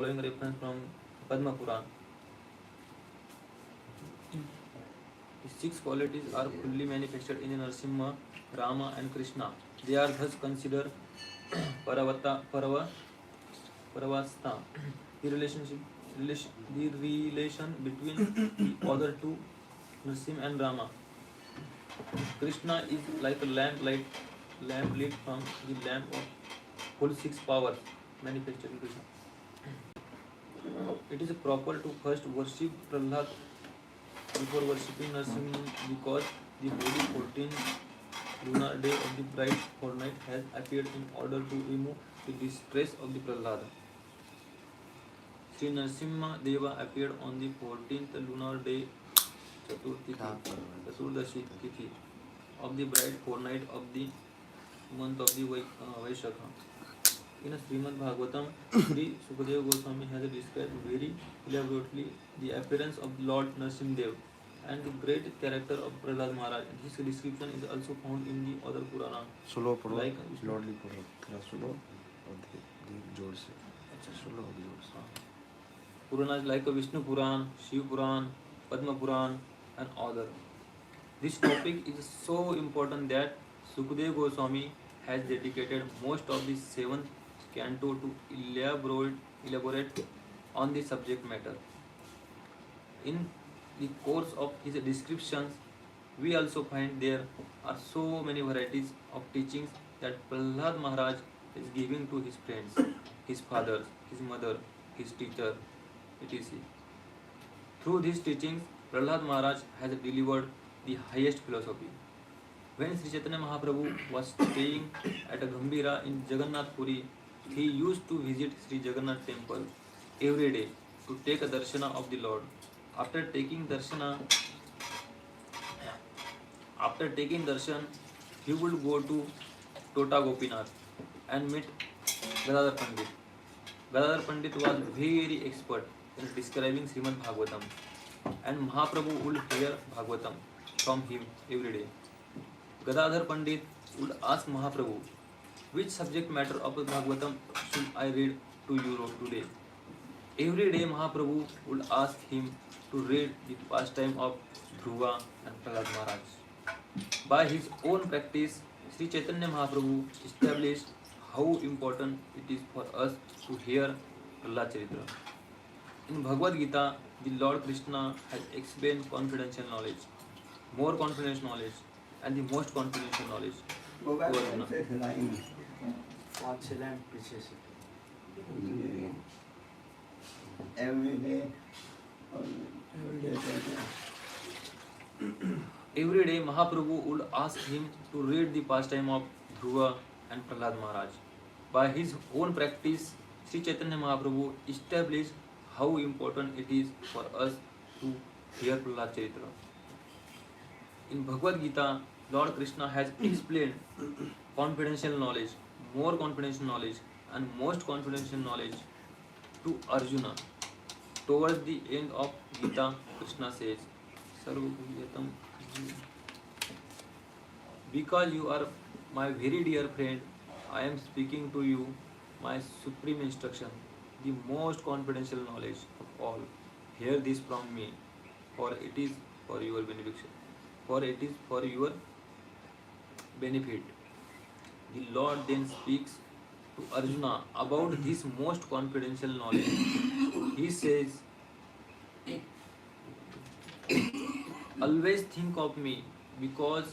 Following reference from Padma Puran. The six qualities are fully manifested in Narasimha, Rama, and Krishna. They are thus considered Paravasta. The relation between the other two, Narasimha and Rama. Krishna is like a lamp lit from the lamp of full six powers manifested in Krishna. It is proper to first worship Prahlad before worshipping Narasimha because the holy 14th lunar day of the bright fortnight has appeared in order to remove the distress of the Prahlad. Sri Narasimha Deva appeared on the 14th lunar day Chaturdashi Tithi of the bright fortnight of the month of the Vaishakha. In Srimad Bhagavatam, Sri Sukadeva Goswami has described very elaborately the appearance of Lord Narasimha and the great character of Prahlad Maharaj. This description is also found in the other Purana. Slow पढ़ो, like loudly पढ़ो, थोड़ा slow और जोर से. अच्छा slow और जोर से. Puranas like Vishnu Puran, Shiv Puran, Padma Puran, and other. This topic is so important that Sukadeva Goswami has dedicated most of the 7th canto to elaborate on the subject matter. In the course of his descriptions, we also find there are so many varieties of teachings that Prahlad Maharaj is giving to his friends, his fathers, his mother, his teacher, etc. Through these teachings, Prahlad Maharaj has delivered the highest philosophy. When Sri Chaitanya Mahaprabhu was staying at a Gambhira in Jagannath Puri, he used to visit Sri Jagannath temple every day to take a darshana of the Lord. After taking darshan, he would go to Tota Gopinath and meet Gadadhar Pandit. Gadadhar Pandit was very expert in describing Srimad Bhagavatam, and Mahaprabhu would hear Bhagavatam from him every day. Gadadhar Pandit would ask Mahaprabhu, which subject matter of the Bhagavatam should I read to you today? Every day Mahaprabhu would ask him to read the pastime of Dhruva and Prahlad Maharaj. By his own practice, Sri Chaitanya Mahaprabhu established how important it is for us to hear Prahlad Charitra. In Bhagavad Gita, the Lord Krishna has explained confidential knowledge, more confidential knowledge, and the most confidential knowledge to Arjuna. Every day Mahaprabhu would ask him to read the pastime of Dhruva and Prahlad Maharaj. By his own practice, Sri Chaitanya Mahaprabhu established how important it is for us to hear Prahlad Charitra. In Bhagavad Gita, Lord Krishna has explained confidential knowledge, more confidential knowledge, and most confidential knowledge to Arjuna. Towards the end of Gita, Krishna says, Sarvabhuyatam. Because you are my very dear friend, I am speaking to you my supreme instruction, the most confidential knowledge of all. Hear this from me, for it is for your benefit. For it is for your benefit. The Lord then speaks to Arjuna about this most confidential knowledge. He says, always think of me because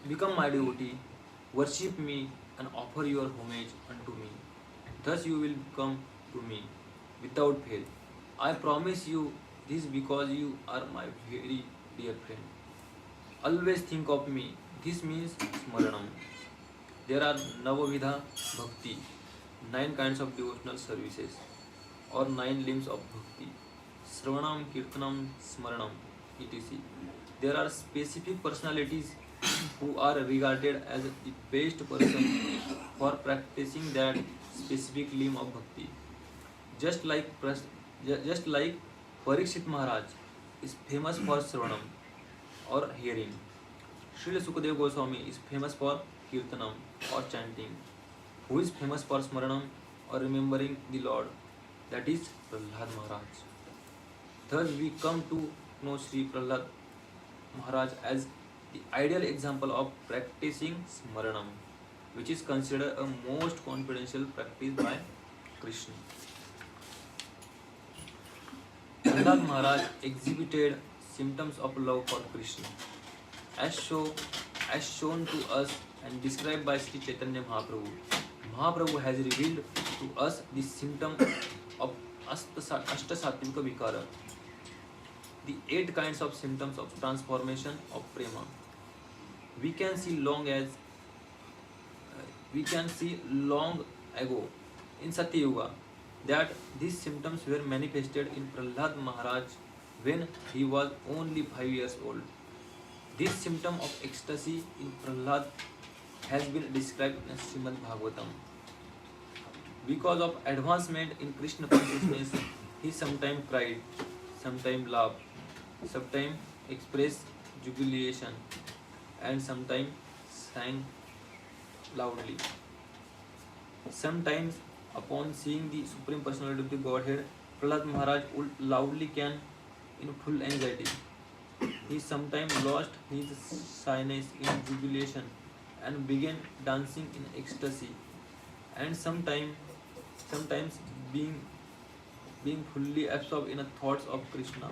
become my devotee, worship me and offer your homage unto me. Thus you will come to me without fail. I promise you this because you are my very dear friend. Always think of me. This means smaranam. There are Navavidha Bhakti, 9 kinds of devotional services, or 9 limbs of Bhakti. Sravanam, Kirtanam, Smaranam, etc. There are specific personalities who are regarded as the best person for practicing that specific limb of Bhakti. Just like Parikshit Maharaj is famous for Sravanam or hearing. Srila Sukadeva Goswami is famous for Kirtanam or chanting. Who is famous for Smaranam or remembering the Lord. that is Prahlad Maharaj. Thus, we come to know Sri Prahlad Maharaj as the ideal example of practicing Smaranam, which is considered a most confidential practice by Krishna. Prahlad Maharaj exhibited symptoms of love for Krishna, as, show, as shown to us and described by Sri Chaitanya Mahaprabhu. Mahaprabhu has revealed to us the symptom of Ashtasattvika Vikara, the 8 kinds of symptoms of transformation of prema. We can see long ago in Satyuga that these symptoms were manifested in Prahlad Maharaj when he was only 5 years old. This symptom of ecstasy in Prahlad has been described in Srimad Bhagavatam. Because of advancement in Krishna consciousness, he sometimes cried, sometimes laughed, sometimes expressed jubilation, and sometimes sang loudly. Sometimes, upon seeing the Supreme Personality of the Godhead, Prahlad Maharaj would loudly can in full anxiety. He sometimes lost his shyness in jubilation and began dancing in ecstasy, and sometimes being fully absorbed in the thoughts of Krishna,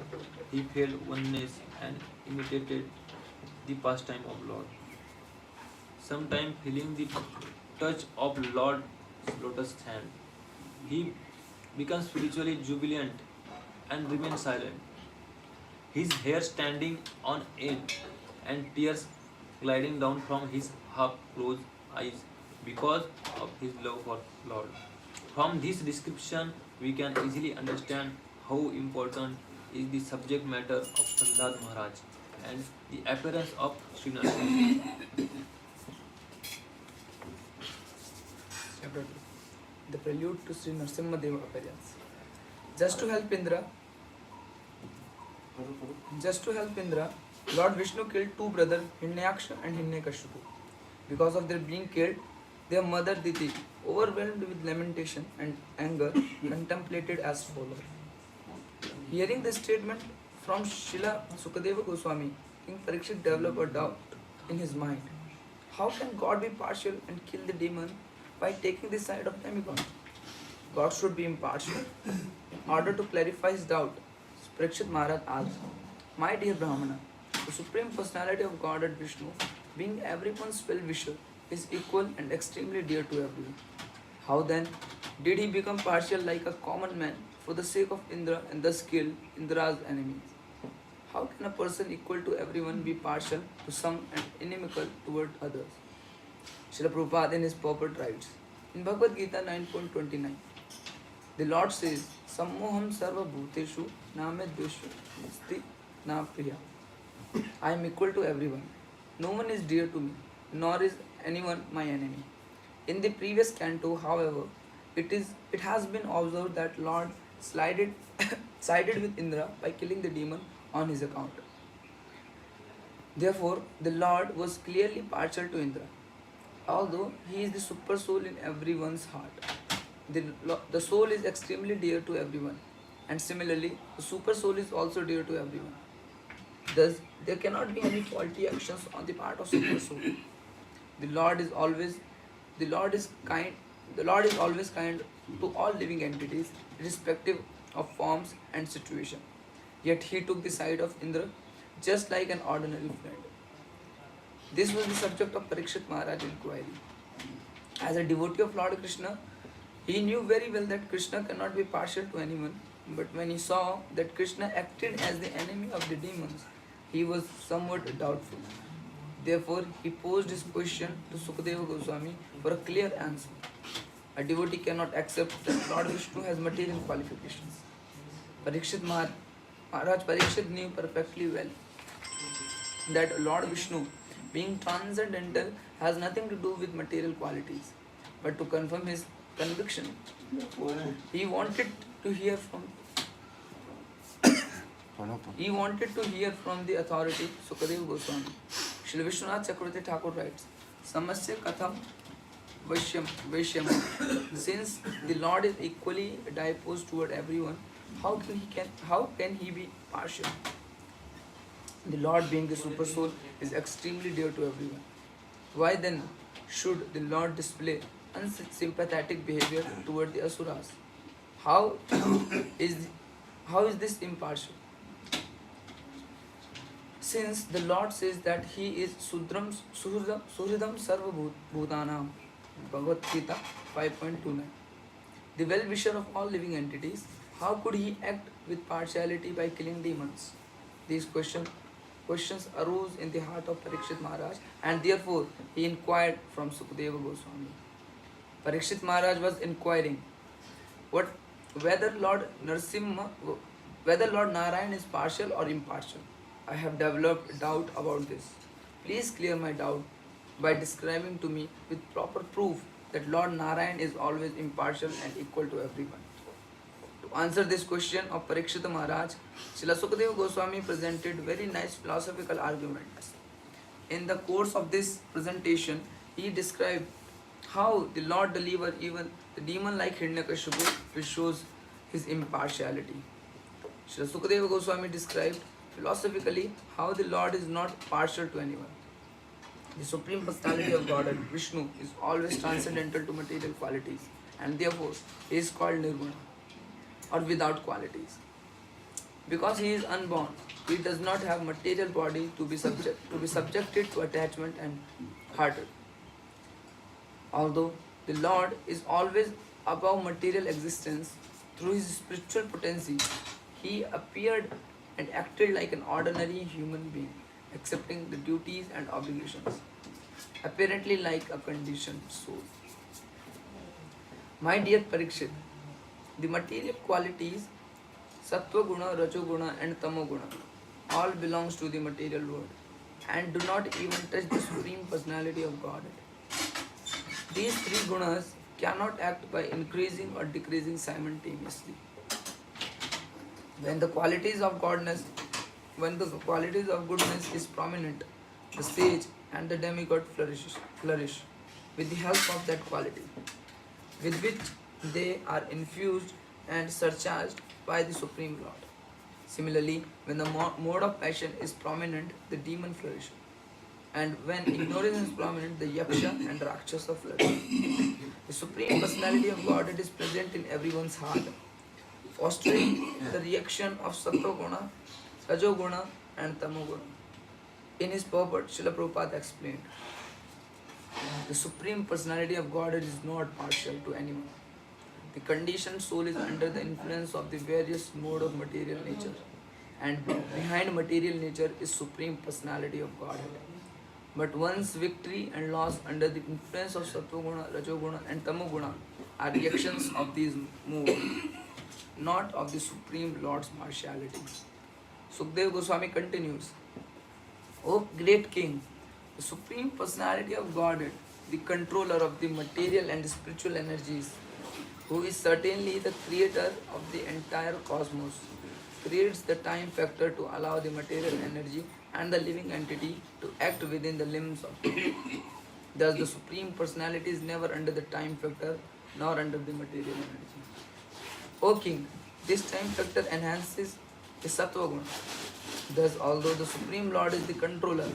he felt oneness and imitated the pastime of Lord. Sometimes feeling the touch of Lord's lotus hand, he becomes spiritually jubilant and remains silent, his hair standing on end and tears gliding down from his half-closed eyes because of his love for Lord. From this description, we can easily understand how important is the subject matter of Prahlad Maharaj and the appearance of Sri Narasimha. Chapter 2. The Prelude to Sri Narasimha Deva appearance. Just to help Indra, Lord Vishnu killed 2 brothers, Hinyaksha and Hinyakashipu. Because of their being killed, their mother Diti, overwhelmed with lamentation and anger, contemplated as follows. Hearing this statement from Srila Sukadeva Goswami, King Parikshit developed a doubt in his mind. How can God be partial and kill the demon by taking the side of demigod? God should be impartial. In order to clarify his doubt, Parikshit Maharaj asked, My dear Brahmana, the Supreme Personality of Godhead Vishnu, being everyone's well-wisher, is equal and extremely dear to everyone. How then did he become partial like a common man for the sake of Indra and thus kill Indra's enemies? How can a person equal to everyone be partial to some and inimical toward others? Srila Prabhupada in his purport writes, in Bhagavad Gita 9.29, the Lord says, Sammoham sarva bhuteshu name dveshu sti na priya. I am equal to everyone. No one is dear to me, nor is anyone my enemy. In the previous canto, however, it has been observed that Lord sided with Indra by killing the demon on his account. Therefore, the Lord was clearly partial to Indra, although he is the super soul in everyone's heart. The soul is extremely dear to everyone, and similarly, the super soul is also dear to everyone. Thus, there cannot be any faulty actions on the part of super soul. The Lord is always kind to all living entities, irrespective of forms and situation. Yet he took the side of Indra just like an ordinary friend. This was the subject of Parikshit Maharaj's inquiry. As a devotee of Lord Krishna, he knew very well that Krishna cannot be partial to anyone, but when he saw that Krishna acted as the enemy of the demons, he was somewhat doubtful. Therefore, he posed his question to Sukadeva Goswami for a clear answer. A devotee cannot accept that Lord Vishnu has material qualifications. Maharaj Parikshit knew perfectly well that Lord Vishnu, being transcendental, has nothing to do with material qualities. But to confirm his conviction, he wanted to hear from the authority Sukadeva Goswami. Srila Vishwanath Chakravarti Thakur writes, Samasya Katham Vaishyama. Since the Lord is equally disposed toward everyone, how can he be partial? The Lord, being the super soul, is extremely dear to everyone. Why then should the Lord display unsympathetic behavior toward the asuras? How is how is this impartial? Since the Lord says that He is Suhridam Sarva Bhutanam, Bhagavad Gita 5.29, the well-wisher of all living entities, how could He act with partiality by killing demons? These questions arose in the heart of Parikshit Maharaj, and therefore he inquired from Sukadeva Goswami. Parikshit Maharaj was inquiring what whether Lord Narsimha, whether Lord Narayan is partial or impartial. I have developed doubt about this. Please clear my doubt by describing to me with proper proof that Lord Narayan is always impartial and equal to everyone. To answer this question of Parikshita Maharaj, Srila Sukadeva Goswami presented very nice philosophical arguments. In the course of this presentation, he described how the Lord delivered even the demon like Hiranyakashipu, which shows his impartiality. Srila Sukadeva Goswami described philosophically how the Lord is not partial to anyone. The Supreme Personality of Godhead, Vishnu, is always transcendental to material qualities, and therefore he is called Nirguna, or without qualities. Because he is unborn, he does not have material body to be subjected to attachment and hearted. Although the Lord is always above material existence, through his spiritual potency, he appeared and acted like an ordinary human being, accepting the duties and obligations, apparently like a conditioned soul. My dear Parikshit, the material qualities Sattva Guna, Rajo Guna and Tamo Guna all belongs to the material world and do not even touch the Supreme Personality of Godhead. These three gunas cannot act by increasing or decreasing simultaneously. When the qualities of goodness is prominent, the sage and the demigod flourish with the help of that quality, with which they are infused and surcharged by the Supreme Lord. Similarly, when the mode of passion is prominent, the demon flourishes. And when ignorance is prominent, the Yaksha and Rakshasa flourish. The Supreme Personality of Godhead is present in everyone's heart, fostering the reaction of Sattva Guna, Rajo Guna and Tamo Guna. In his purport, Srila Prabhupada explained, the Supreme Personality of Godhead is not partial to anyone. The conditioned soul is under the influence of the various modes of material nature, and behind material nature is Supreme Personality of Godhead. But one's victory and loss under the influence of Sattva Guna, Rajo Guna and Tamo Guna are reactions of these modes, not of the Supreme Lord's partiality. Sukadeva Goswami continues, O great King, the Supreme Personality of Godhead, the controller of the material and spiritual energies, who is certainly the creator of the entire cosmos, creates the time factor to allow the material energy and the living entity to act within the limbs of it. Thus, the Supreme Personality is never under the time factor nor under the material energy. O King, this time factor enhances the Sattva Guna. Thus, although the Supreme Lord is the controller,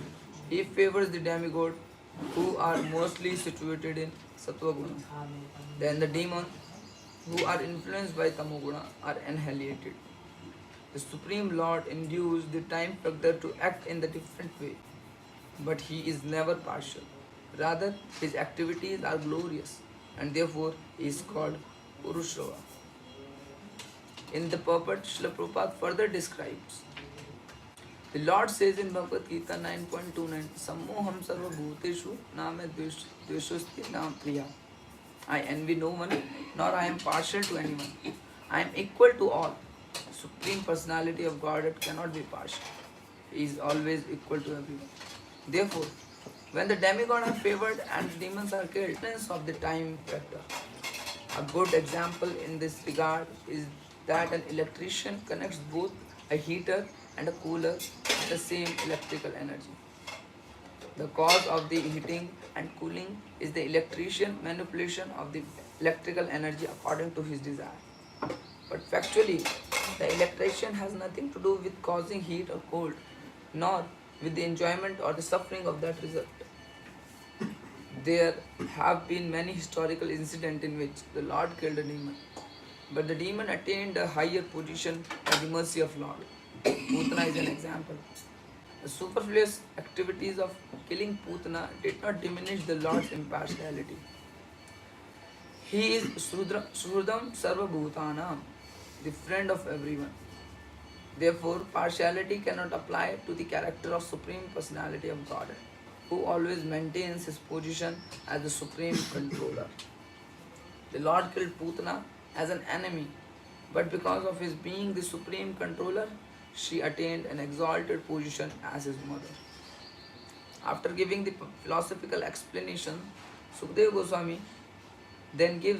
he favors the demigod who are mostly situated in Sattva Guna. Then the demons who are influenced by Tamo Guna are annihilated. The Supreme Lord induces the time factor to act in the different way, but he is never partial. Rather, his activities are glorious, and therefore he is called Purushrava. In the purport, Srila Prabhupada further describes, the Lord says in Bhagavad Gita 9.29, Sammoham sarva bhuteshu name dveshosti nam priya. I envy no one, nor I am partial to anyone. I am equal to all. Supreme Personality of Godhead cannot be partial. He is always equal to everyone. Therefore, when the demigods are favored and the demons are killed, of the time factor. A good example in this regard is that an electrician connects both a heater and a cooler with the same electrical energy. The cause of the heating and cooling is the electrician manipulation of the electrical energy according to his desire. But factually, the electrician has nothing to do with causing heat or cold, nor with the enjoyment or the suffering of that result. There have been many historical incidents in which the Lord killed a demon, but the demon attained a higher position by the mercy of Lord. Putana is an example. The superfluous activities of killing Putana did not diminish the Lord's impartiality. He is Shrudam Sarva Bhutanam, the friend of everyone. Therefore, partiality cannot apply to the character of Supreme Personality of God, who always maintains his position as the Supreme Controller. The Lord killed Putana as an enemy, but because of his being the Supreme Controller, she attained an exalted position as his mother. After giving the philosophical explanation, Sukadeva Goswami then gives